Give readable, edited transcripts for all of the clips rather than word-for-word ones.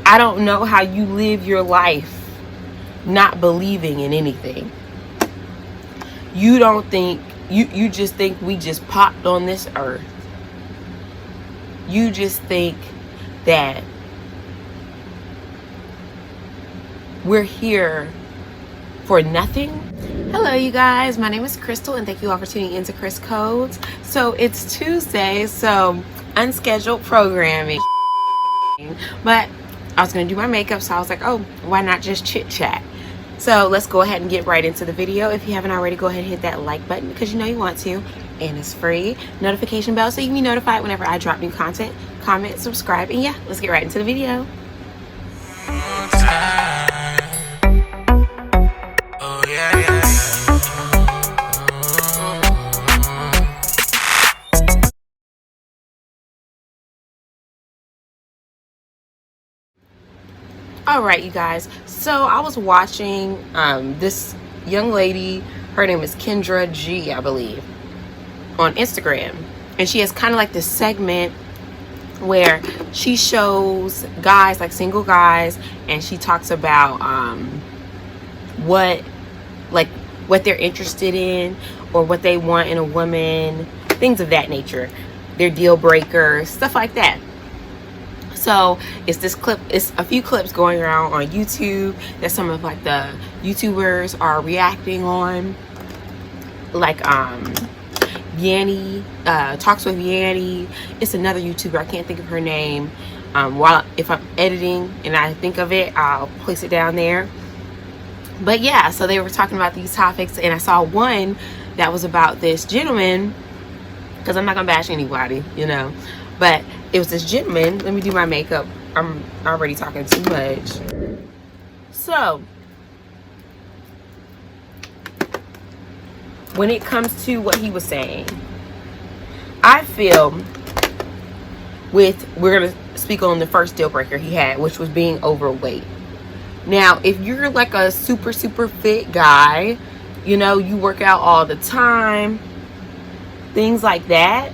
I don't know how you live your life not believing in anything. You don't think, you just think we just popped on this earth. You just think that we're here for nothing. Hello you guys, my name is Crystal and thank you all for tuning into Chris Codes. So it's Tuesday, so unscheduled programming. But I was gonna do my makeup, so I was like, oh, why not just chit chat? So let's go ahead and get right into the video. If you haven't already, go ahead and hit that like button because you know you want to, and it's free. Notification bell so you can be notified whenever I drop new content. Comment, subscribe, and yeah, let's get right into the video. All right, you guys, so I was watching this young lady, her name is Kendra G, I believe, on Instagram, and she has kind of like this segment where she shows guys, like single guys, and she talks about what they're interested in or what they want in a woman, things of that nature, their deal breakers, stuff like that. So it's this clip, it's a few clips going around on YouTube that some of like the YouTubers are reacting on, like Yanni, Talks with Yanni. It's another YouTuber, I can't think of her name. If I'm editing and I think of it, I'll place it down there. But yeah, so they were talking about these topics, and I saw one that was about this gentleman, because I'm not gonna bash anybody, you know, but it was this gentleman. Let me do my makeup. I'm already talking too much. So when it comes to what he was saying, I feel we're gonna speak on the first deal breaker he had, which was being overweight. Now, if you're like a super fit guy, you know, you work out all the time, things like that,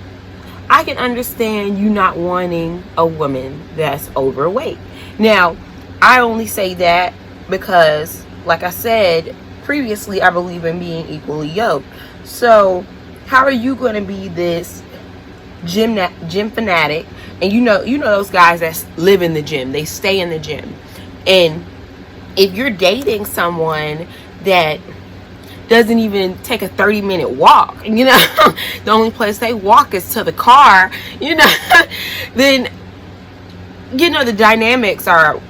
I can understand you not wanting a woman that's overweight. Now, I only say that because, like I said previously, I believe in being equally yoked. So how are you going to be this gym fanatic, and you know those guys that live in the gym, they stay in the gym, and if you're dating someone that doesn't even take a 30-minute walk, you know, the only place they walk is to the car, you know, then, you know, the dynamics are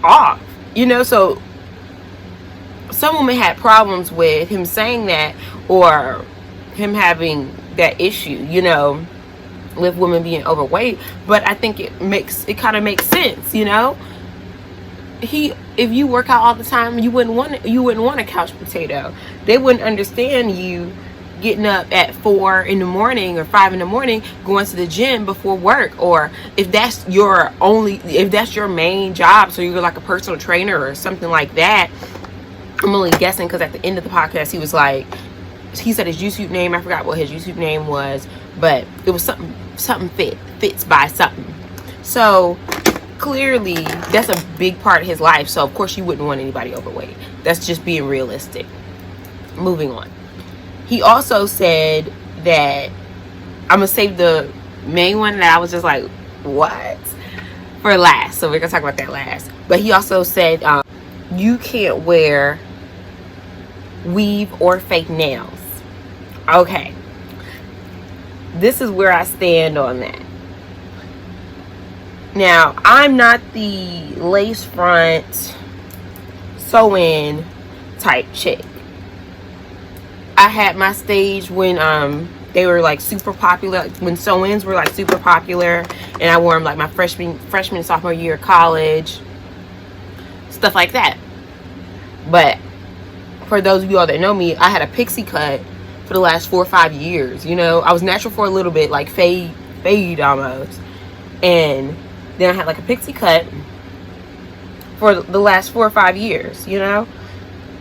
off, you know. So some women had problems with him saying that, or him having that issue, you know, with women being overweight. But I think it kind of makes sense, you know. If you work out all the time, you wouldn't want a couch potato. They wouldn't understand you getting up at 4 in the morning or 5 in the morning, going to the gym before work, or if that's your main job, so you're like a personal trainer or something like that. I'm only guessing because at the end of the podcast he said his YouTube name, I forgot what his YouTube name was, but it was something fits by something. So clearly that's a big part of his life, so of course you wouldn't want anybody overweight. That's just being realistic. Moving on, he also said that, I'm gonna save the main one that I was just like, what, for last, so we're gonna talk about that last. But he also said you can't wear weave or fake nails. Okay, this is where I stand on that. Now, I'm not the lace front sew-in type chick. I had my stage when they were like super popular, when sew-ins were like super popular, and I wore them like my freshman sophomore year of college, stuff like that. But for those of you all that know me, I had a pixie cut for the last 4 or 5 years. You know, I was natural for a little bit, like fade almost, and then I had like a pixie cut for the last 4 or 5 years, you know.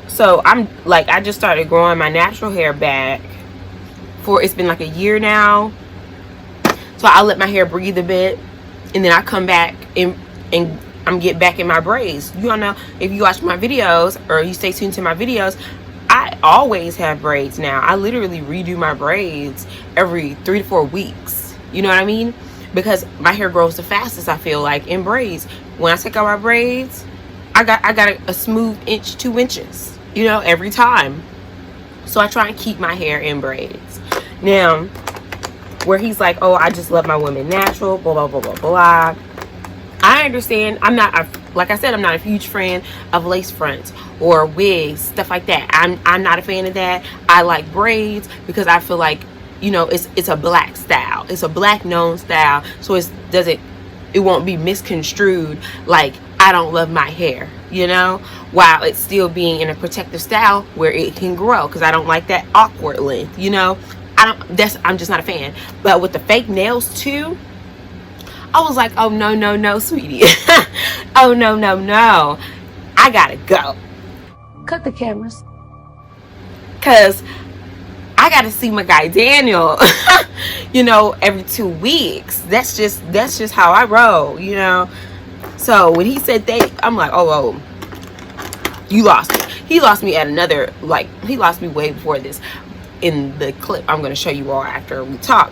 So I'm like, I just started growing my natural hair back it's been like a year now. So I let my hair breathe a bit, and then I come back and I'm getting back in my braids. You all know, if you watch my videos or you stay tuned to my videos, I always have braids now. I literally redo my braids every 3 to 4 weeks. You know what I mean? Because my hair grows the fastest, I feel like, in braids. When I take out my braids, I got a smooth 2 inches, you know, every time. So I try and keep my hair in braids. Now, where he's like, oh, I just love my women natural, blah, blah, blah, blah, blah. I understand. Like I said, I'm not a huge fan of lace fronts or wigs, stuff like that. I'm not a fan of that. I like braids because I feel like, you know, it's a black style. It's a black known style. So it won't be misconstrued like I don't love my hair, you know, while it's still being in a protective style where it can grow, because I don't like that awkward length, you know. I'm just not a fan. But with the fake nails too, I was like, oh no, sweetie. Oh no, I gotta go. Cut the cameras. Cause I gotta see my guy Daniel, you know, every 2 weeks. That's just how I roll, you know. So when he said I'm like, oh, you lost me. He lost me at another, like, he lost me way before this in the clip I'm gonna show you all after we talk.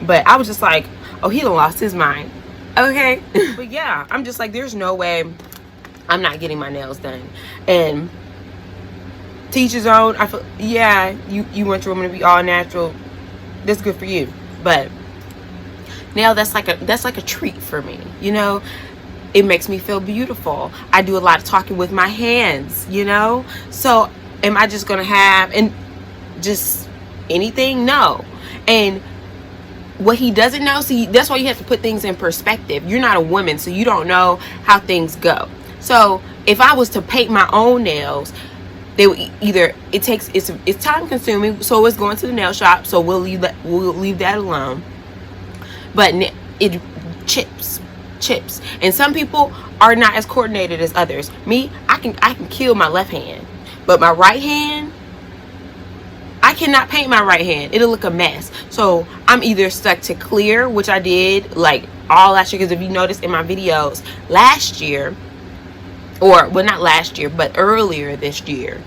But I was just like, oh, he done lost his mind. Okay. But yeah, I'm just like, there's no way I'm not getting my nails done. And to each his own. I feel, yeah, you want your woman to be all natural. That's good for you. But now that's like a treat for me, you know. It makes me feel beautiful. I do a lot of talking with my hands, you know. So am I just gonna have and just anything? No. And what he doesn't know, see, that's why you have to put things in perspective. You're not a woman, so you don't know how things go. So if I was to paint my own nails, they would either it's time consuming, so it's going to the nail shop, so we'll leave that alone. But it chips, and some people are not as coordinated as others. Me, I can kill my left hand, but my right hand, I cannot paint my right hand. It'll look a mess. So I'm either stuck to clear, which I did like all last year, because if you notice in my videos last year, or well, not last year, but earlier this year,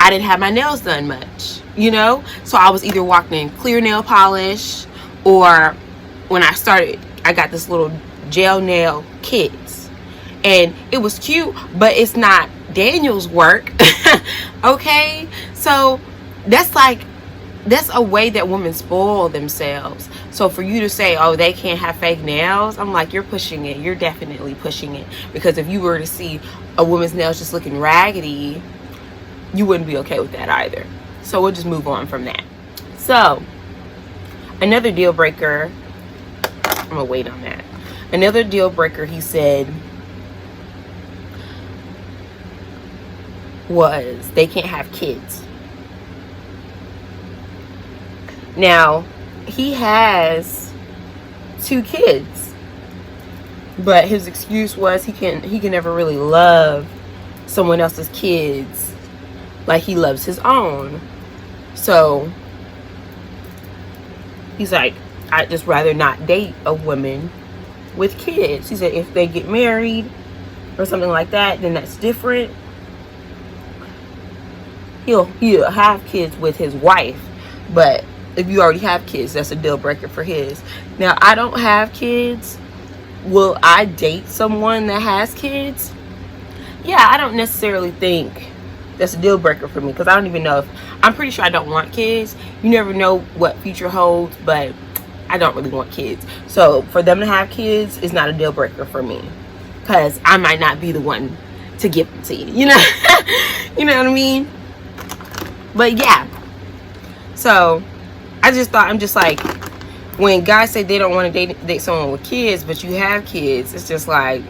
I didn't have my nails done much, you know. So I was either walking in clear nail polish, or when I started, I got this little gel nail kits, and it was cute, but it's not Daniel's work. Okay, so that's a way that women spoil themselves. So for you to say, oh, they can't have fake nails, I'm like, you're pushing it. You're definitely pushing it, because if you were to see a woman's nails just looking raggedy, you wouldn't be okay with that either. So we'll just move on from that. So another deal breaker, I'm gonna wait on that. Another deal breaker, he said, was they can't have kids. Now, he has 2 kids, but his excuse was he can never really love someone else's kids like he loves his own. So he's like, I'd just rather not date a woman with kids. He said if they get married or something like that, then that's different. He'll have kids with his wife, but if you already have kids, that's a deal breaker for his. Now, I don't have kids. Will I date someone that has kids? Yeah, I don't necessarily think that's a deal breaker for me, because I don't even know if, I'm pretty sure I don't want kids. You never know what future holds, but I don't really want kids. So for them to have kids is not a deal breaker for me, because I might not be the one to give them to you, you know. You know what I mean? But yeah, so I just thought, I'm just like, when guys say they don't want to date someone with kids, but you have kids, it's just like,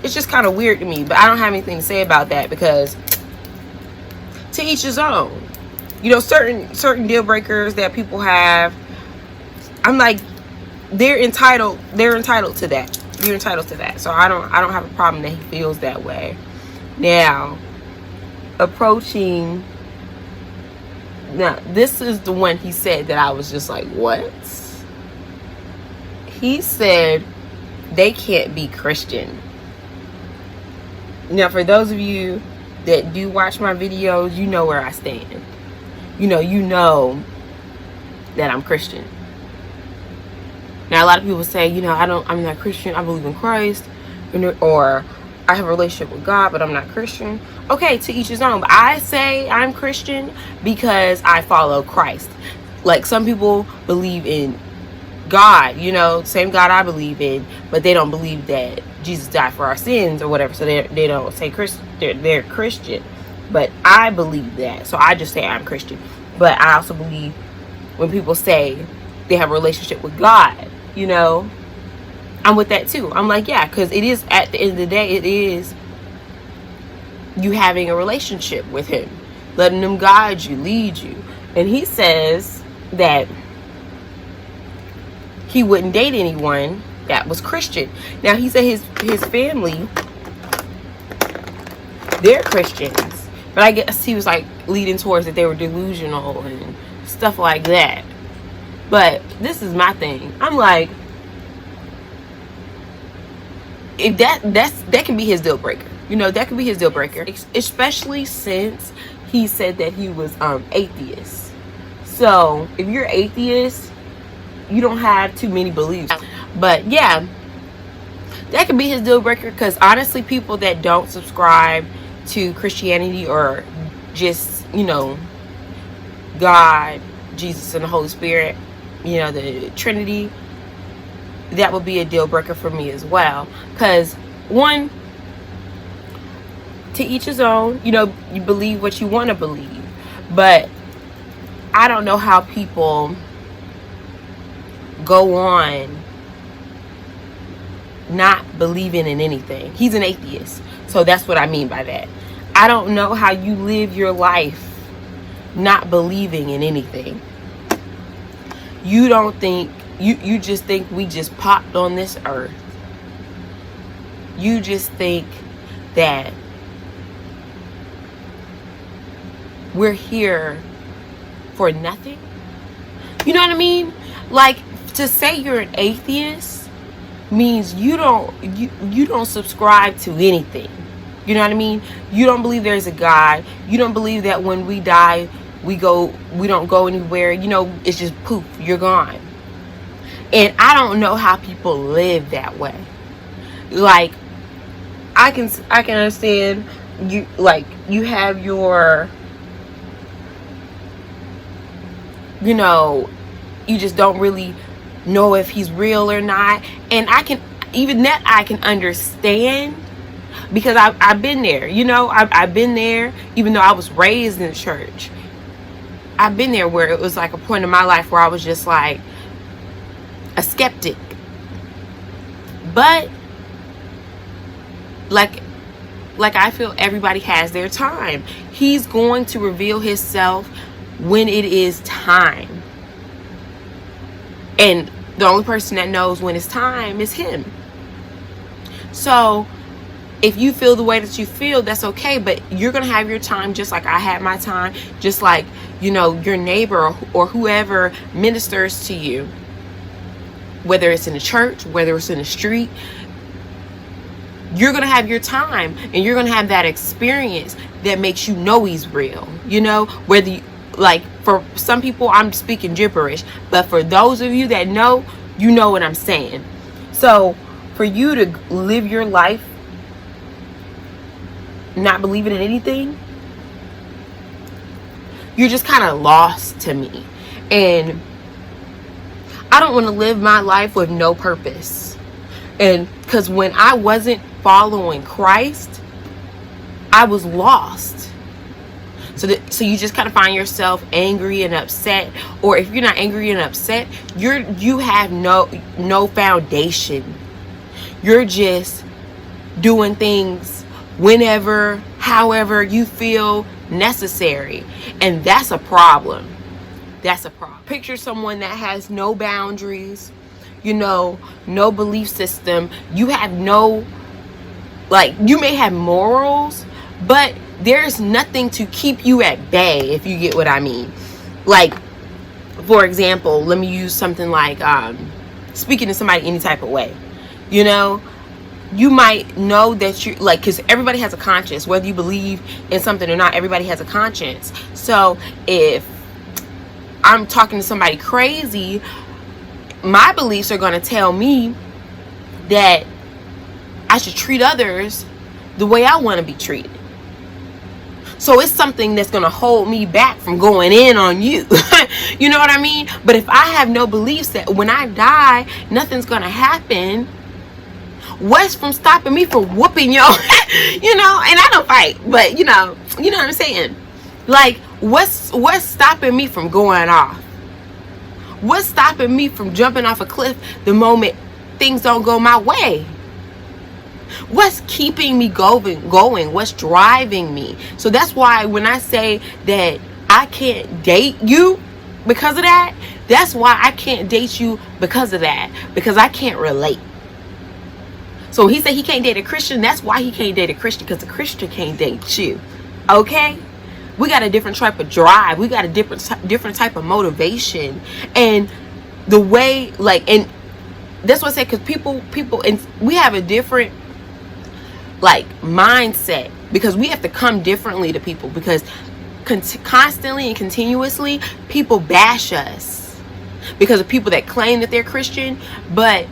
it's just kind of weird to me. But I don't have anything to say about that, because to each his own. You know, certain deal breakers that people have, I'm like, they're entitled to that. You're entitled to that. So I don't have a problem that he feels that way. Now, now this is the one he said that I was just like, what? He said they can't be Christian. Now, for those of you that do watch my videos, you know where I stand. You know that I'm Christian. Now, a lot of people say, I'm not Christian. I believe in Christ, or I have a relationship with God, but I'm not Christian. Okay, to each his own. But I say I'm Christian because I follow Christ. Like, some people believe in God, same God I believe in, but they don't believe that Jesus died for our sins or whatever. So they don't say they're Christian. But I believe that. So I just say I'm Christian. But I also believe when people say they have a relationship with God, I'm with that too. I'm like, yeah, because it is, at the end of the day, it is you having a relationship with him, letting him guide you, lead you. And he says that he wouldn't date anyone that was Christian. Now, he said his family, they're Christians, but I guess he was like leading towards that they were delusional and stuff like that. But this is my thing. I'm like, if that can be his deal breaker. That can be his deal breaker, especially since he said that he was atheist. So if you're atheist, you don't have too many beliefs. But yeah, that could be his deal breaker, because honestly, people that don't subscribe to Christianity or just, God, Jesus, and the Holy Spirit, the Trinity, that would be a deal breaker for me as well. Because one, to each his own, you believe what you want to believe. But I don't know how people go on not believing in anything. He's an atheist, so that's what I mean by that. I don't know how you live your life not believing in anything. You don't think, you just think we just popped on this earth. You just think that we're here for nothing. You know what I mean? Like, to say you're an atheist means you don't subscribe to anything. You know what I mean? You don't believe there's a God. You don't believe that when we die, we don't go anywhere. It's just poof, you're gone. And I don't know how people live that way. Like, I can understand you, like, you have your, you just don't really know if he's real or not. And I can understand, because I've been there. I've been there, even though I was raised in church. I've been there where it was like a point in my life where I was just like a skeptic. But like I feel everybody has their time. He's going to reveal himself when it is time. And the only person that knows when it's time is him. So if you feel the way that you feel, that's okay. But you're going to have your time just like I had my time. Just like, your neighbor or whoever ministers to you. Whether it's in the church, whether it's in the street. You're going to have your time. And you're going to have that experience that makes you know he's real. Whether you, like, for some people, I'm speaking gibberish. But for those of you that know, you know what I'm saying. So for you to live your life not believing in anything, you're just kind of lost to me. And I don't want to live my life with no purpose. And because when I wasn't following Christ, I was lost. So you just kind of find yourself angry and upset. Or if you're not angry and upset, you have no foundation. You're just doing things whenever, however you feel necessary. And that's a problem. That's a problem. Picture someone that has no boundaries, no belief system. You have no, like, you may have morals, but there's nothing to keep you at bay, if you get what I mean. Like, for example, let me use something like speaking to somebody any type of way. you might know that you like, because everybody has a conscience, whether you believe in something or not, everybody has a conscience. So if I'm talking to somebody crazy, my beliefs are going to tell me that I should treat others the way I want to be treated. So it's something that's going to hold me back from going in on you. You know what I mean? But if I have no beliefs that when I die, nothing's going to happen, what's from stopping me from whooping y'all? You know, and I don't fight, but you know what I'm saying? Like, what's stopping me from going off? What's stopping me from jumping off a cliff the moment things don't go my way? What's keeping me going? What's driving me? So that's why when I say that I can't date you because of that, that's why I can't date you because of that. Because I can't relate. So he said he can't date a Christian. That's why he can't date a Christian, because a Christian can't date you. Okay? We got a different type of drive. We got a different type of motivation. And the way, like, and that's what I said, because people, and we have a different, like, mindset, because we have to come differently to people, because constantly and continuously people bash us because of people that claim that they're Christian, but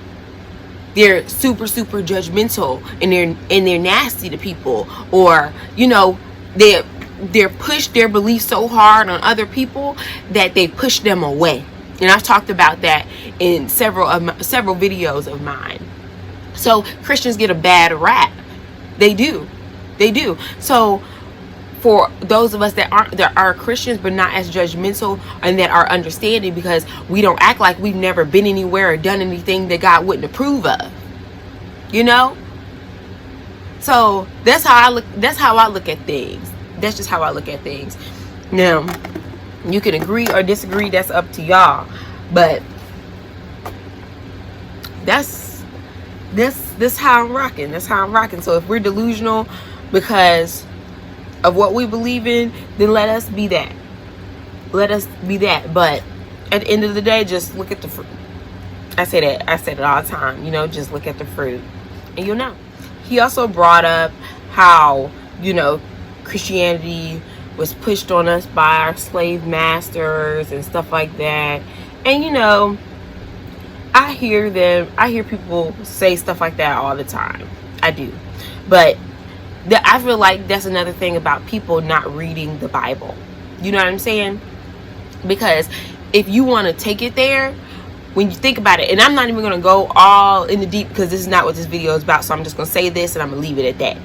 they're super judgmental, and they're nasty to people, or you know, they're pushed their beliefs so hard on other people that they push them away. And I've talked about that in several videos of mine. So Christians get a bad rap. They do. So for those of us that are Christians but not as judgmental, and that are understanding, because we don't act like we've never been anywhere or done anything that God wouldn't approve of. You know? So that's how I look at things. That's just how I look at things. Now, you can agree or disagree, that's up to y'all. But that's how I'm rocking. That's how I'm rocking. So if we're delusional because of what we believe in, then let us be that. Let us be that. But at the end of the day, just look at the fruit. I say it all the time. You know, just look at the fruit, and you'll know. He also brought up how, you know, Christianity was pushed on us by our slave masters and stuff like that. And you know, I hear people say stuff like that all the time. I do. But I feel like that's another thing about people not reading the Bible. You know what I'm saying? Because if you want to take it there, when you think about it, and I'm not even going to go all in the deep, because this is not what this video is about, so I'm just going to say this and I'm going to leave it at that.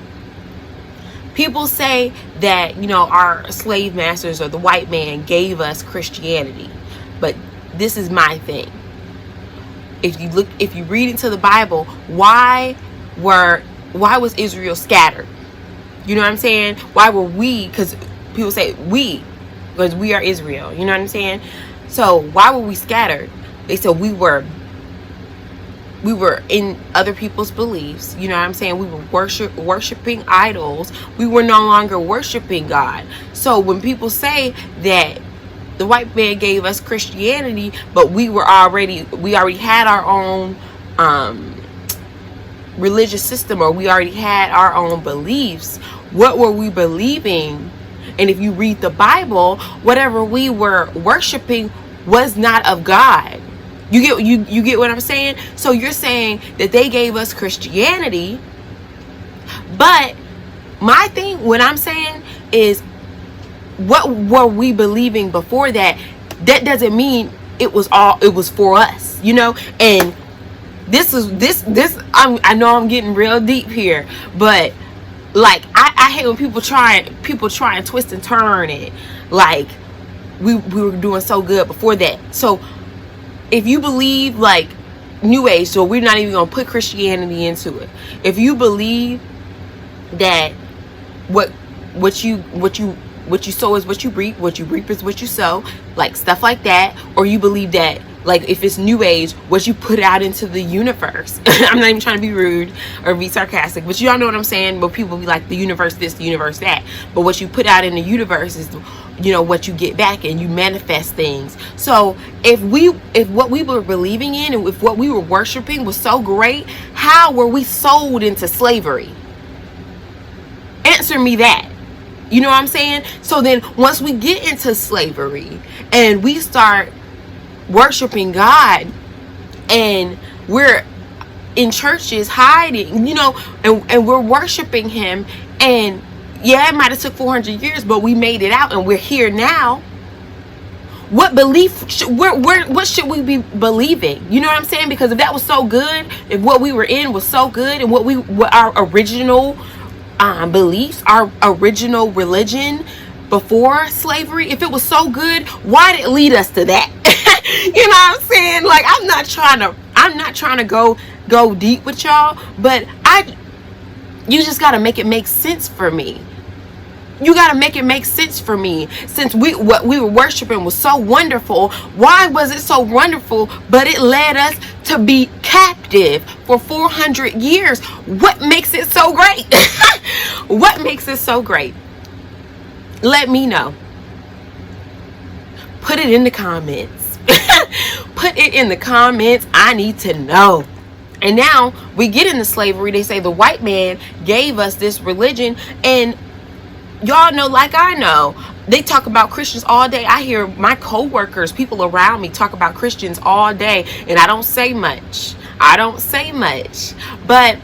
People say that, you know, our slave masters or the white man gave us Christianity. But this is my thing. If you read into the Bible, why was Israel scattered? You know what I'm saying? Why were we? Because people say we, because we are Israel. You know what I'm saying? So why were we scattered? They said we were in other people's beliefs. You know what I'm saying? We were worshiping idols. We were no longer worshiping God. So when people say that the white man gave us Christianity, but we already had our own religious system, or we already had our own beliefs, what were we believing? And if you read the Bible, whatever we were worshiping was not of God. You get what I'm saying? So you're saying that they gave us Christianity, but my thing, what I'm saying is, what were we believing before that? That doesn't mean it was for us, you know? And this I know I'm getting real deep here, but like I hate when people try and twist and turn it like we were doing so good before that. So if you believe like New Age, so we're not even gonna put Christianity into it. If you believe that what you sow is what you reap is what you sow, like stuff like that, or you believe that like if it's new age, what you put out into the universe. I'm not even trying to be rude or be sarcastic, but y'all know what I'm saying. But people be like, the universe this, the universe that. But what you put out in the universe is, what you get back, and you manifest things. So if what we were believing in, and if what we were worshiping was so great, how were we sold into slavery? Answer me that. You know what I'm saying? So then once we get into slavery and we start worshiping God, and we're in churches hiding, and we're worshiping him, and yeah, it might have took 400 years, but we made it out and we're here now. What belief what should we be believing? You know what I'm saying? Because if that was so good, if what we were in was so good, and what our original beliefs, our original religion before slavery, if it was so good, why did it lead us to that? You know what I'm saying? Like, I'm not trying to go deep with y'all, but you just got to make it make sense for me. You got to make it make sense for me. Since what we were worshiping was so wonderful, why was it so wonderful, but it led us to be captive for 400 years? What makes it so great? What makes it so great? Let me know. Put it in the comments. Put it in the comments. I need to know. And now we get into slavery. They say the white man gave us this religion, and y'all know, like I know, they talk about Christians all day. I hear my co-workers, people around me, talk about Christians all day, and I don't say much. But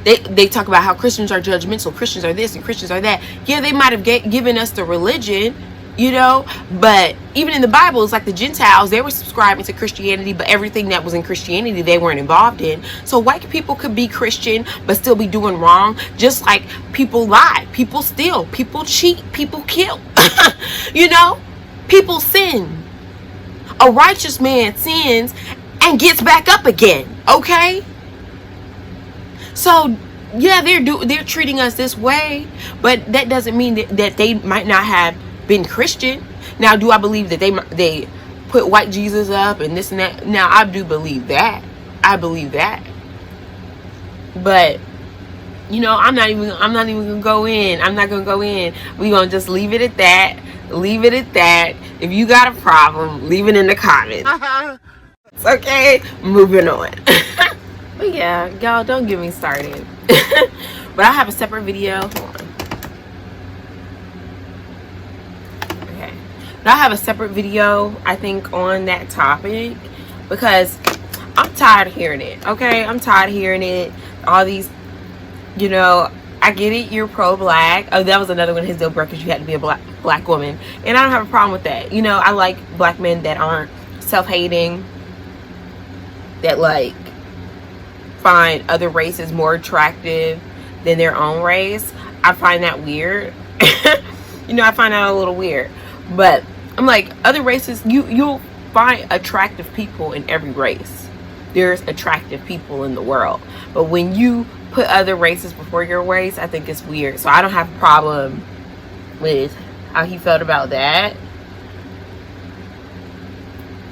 they talk about how Christians are judgmental, Christians are this and Christians are that. Yeah, they might have given us the religion, but even in the Bible, it's like the Gentiles, they were subscribing to Christianity, but everything that was in Christianity they weren't involved in. So white people could be Christian but still be doing wrong, just like people lie, people steal, people cheat, people kill. People sin. A righteous man sins and gets back up again. Okay, so yeah, they're treating us this way, but that doesn't mean that they might not have been Christian. Now, do I believe that they put white Jesus up and this and that? Now, I do believe that. But I'm not even gonna go in. I'm not gonna go in. We're gonna just leave it at that. If you got a problem, leave it in the comments. It's okay. Moving on. But yeah, y'all, don't get me started. But I have a separate video. Hold on. Okay. But I have a separate video, I think, on that topic, because I'm tired of hearing it. Okay? I'm tired of hearing it. All these, I get it, you're pro-black. Oh, that was another one of his deal breakers. You had to be a black woman. And I don't have a problem with that. I like black men that aren't self-hating, that find other races more attractive than their own race. I find that weird. I find that a little weird. But I'm like, other races, you'll find attractive people in every race. There's attractive people in the world. But when you put other races before your race, I think it's weird. So I don't have a problem with how he felt about that.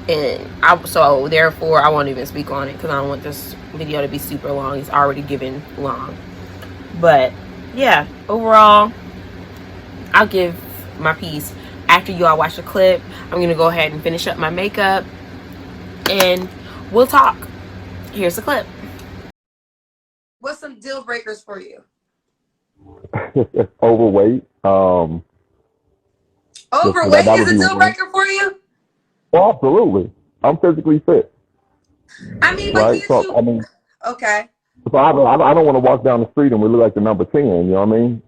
And so therefore I won't even speak on it, because I don't want this video to be super long. It's already given long. But yeah, overall, I'll give my piece after you all watch the clip. I'm gonna go ahead and finish up my makeup, and we'll talk. Here's the clip. What's some deal breakers for you? Overweight. Overweight is a deal breaker for you? Well, absolutely. I'm physically fit. I mean, right? So, okay. So I don't want to walk down the street and we look like the number 10, you know what I mean?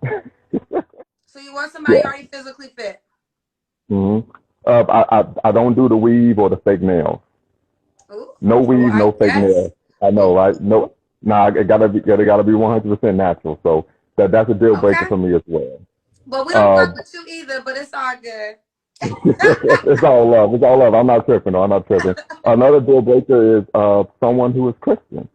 So you want somebody already physically fit? Mm-hmm. I don't do the weave or the fake nails. Ooh, no weave, no fake nails. I know, right? No, it gotta be 100% natural. So that's a deal breaker for me as well. But we don't work with you either, but it's all good. It's all love. It's all love. I'm not tripping. No, I'm not tripping. Another deal breaker is someone who is Christian.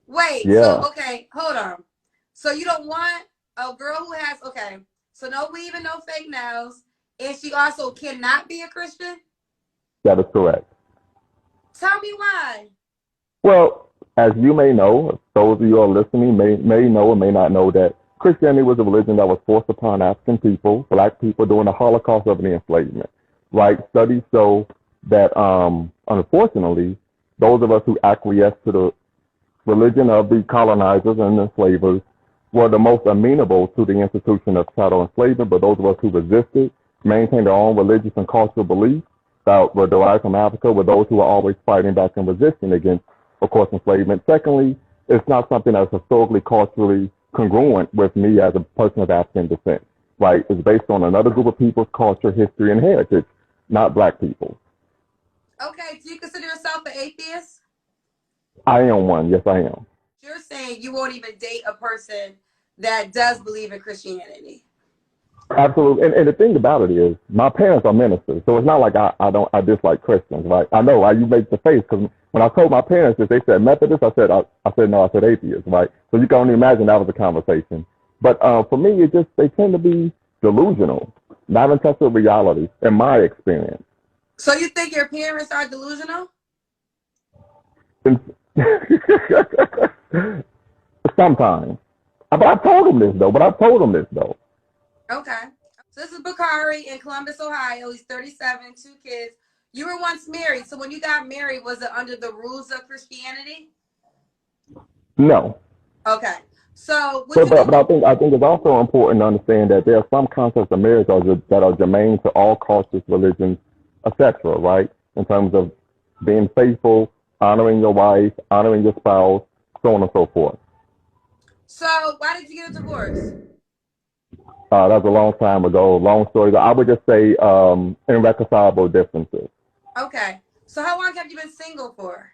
Wait. Yeah. So okay, hold on. So you don't want a girl who has so no weave and no fake nails, and she also cannot be a Christian? That is correct. Tell me why. Well, as you may know, those of you who are listening may know or may not know that Christianity was a religion that was forced upon African people, black people, during the Holocaust of the enslavement. Right? Studies show that, unfortunately, those of us who acquiesced to the religion of the colonizers and enslavers were the most amenable to the institution of chattel enslavement, but those of us who resisted, maintained their own religious and cultural beliefs that were derived from Africa, were those who were always fighting back and resisting against, of course, enslavement. Secondly, it's not something that's historically, culturally congruent with me as a person of African descent, right? It's based on another group of people's culture, history, and heritage, not black people. Okay, do you consider yourself an atheist? I am one. Yes, I am. You're saying you won't even date a person that does believe in Christianity. Absolutely. And the thing about it is, my parents are ministers, so it's not like I dislike Christians, right? I know why you make the face, because when I told my parents this, they said Methodist. I said no. I said atheist, right? So you can only imagine that was a conversation. But for me, they tend to be delusional, not in touch with reality, in my experience. So you think your parents are delusional? Sometimes. But I told them this though. Okay. So this is Bakari in Columbus, Ohio. He's 37, 2 kids. You were once married. So when you got married, was it under the rules of Christianity? No. Okay. So but I think it's also important to understand that there are some concepts of marriage that are germane to all cultures, religions, etc., right? In terms of being faithful, honoring your wife, honoring your spouse, so on and so forth. So why did you get a divorce? That was a long time ago. Long story. I would just say irreconcilable differences. Okay. So how long have you been single for?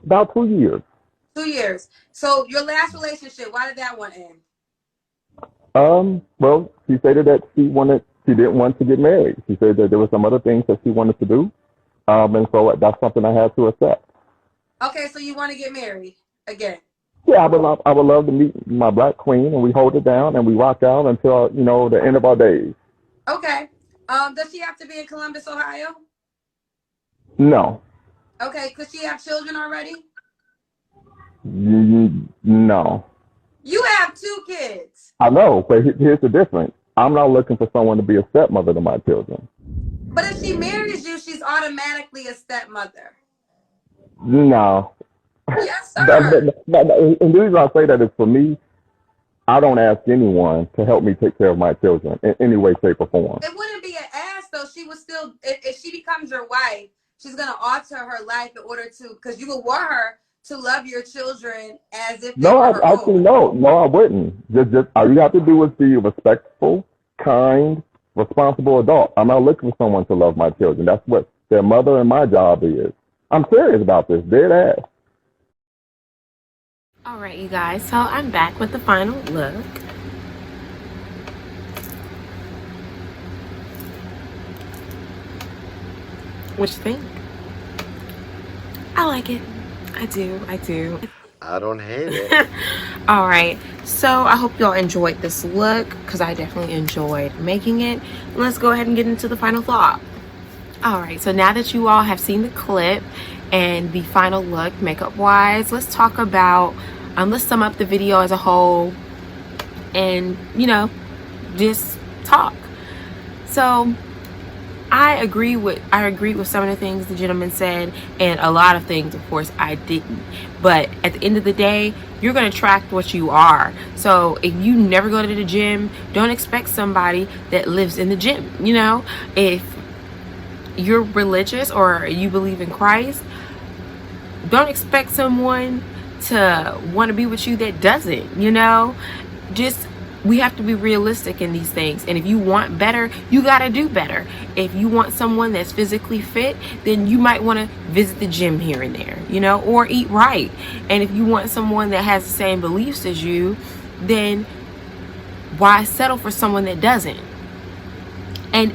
About 2 years. 2 years. So your last relationship, why did that one end? Well, she stated that she didn't want to get married. She said that there were some other things that she wanted to do. And so that's something I had to accept. Okay, so you want to get married again? Yeah, I would love to meet my black queen, and we hold it down and we rock out until the end of our days. Okay. Does she have to be in Columbus, Ohio? No. Okay. Could she have children already? No. You have 2 kids. I know, but here's the difference. I'm not looking for someone to be a stepmother to my children. But if she marries you, she's automatically a stepmother. No. Yes, sir. And the reason I say that is, for me, I don't ask anyone to help me take care of my children in any way, shape, or form. It wouldn't be an ask, though. She would still, if she becomes your wife, she's going to alter her life in order to, because you would want her to love your children as if they were her own. No, I wouldn't. Just all you have to do is be a respectful, kind, responsible adult. I'm not looking for someone to love my children. That's what their mother and my job is. I'm serious about this, dead ass. All right, you guys, so I'm back with the final look. What you think? I like it. I do. I don't hate it. All right, so I hope y'all enjoyed this look, because I definitely enjoyed making it. Let's go ahead and get into the final thought. All right, so now that you all have seen the clip and the final look makeup wise, let's talk about let's sum up the video as a whole and just talk. So I agree with some of the things the gentleman said, and a lot of things, of course, I didn't. But at the end of the day, you're going to attract what you are. So if you never go to the gym, don't expect somebody that lives in the gym. If you're religious or you believe in Christ, don't expect someone to want to be with you that doesn't. We have to be realistic in these things, and if you want better, you got to do better. If you want someone that's physically fit, then you might want to visit the gym here and there, or eat right. And if you want someone that has the same beliefs as you, then why settle for someone that doesn't? And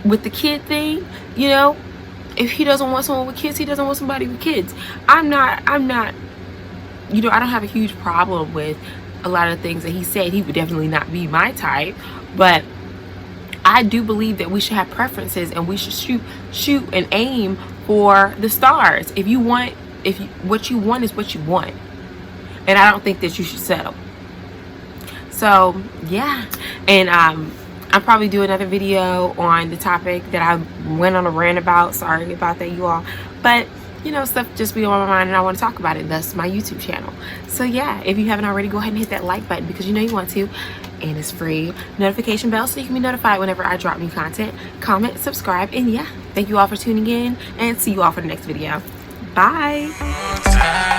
with the kid thing, if he doesn't want someone with kids, he doesn't want somebody with kids. I'm not I don't have a huge problem with a lot of things that he said. He would definitely not be my type, but I do believe that we should have preferences, and we should shoot and aim for the stars. If what you want is what you want, and I don't think that you should settle. So yeah, and I'll probably do another video on the topic that I went on a rant about. Sorry about that, you all, but you know, stuff just be on my mind and I want to talk about it. That's my YouTube channel. So yeah, if you haven't already, go ahead and hit that like button, because you know you want to, and it's free. Notification bell so you can be notified whenever I drop new content. Comment, subscribe, and yeah, thank you all for tuning in, and see you all for the next video. Bye.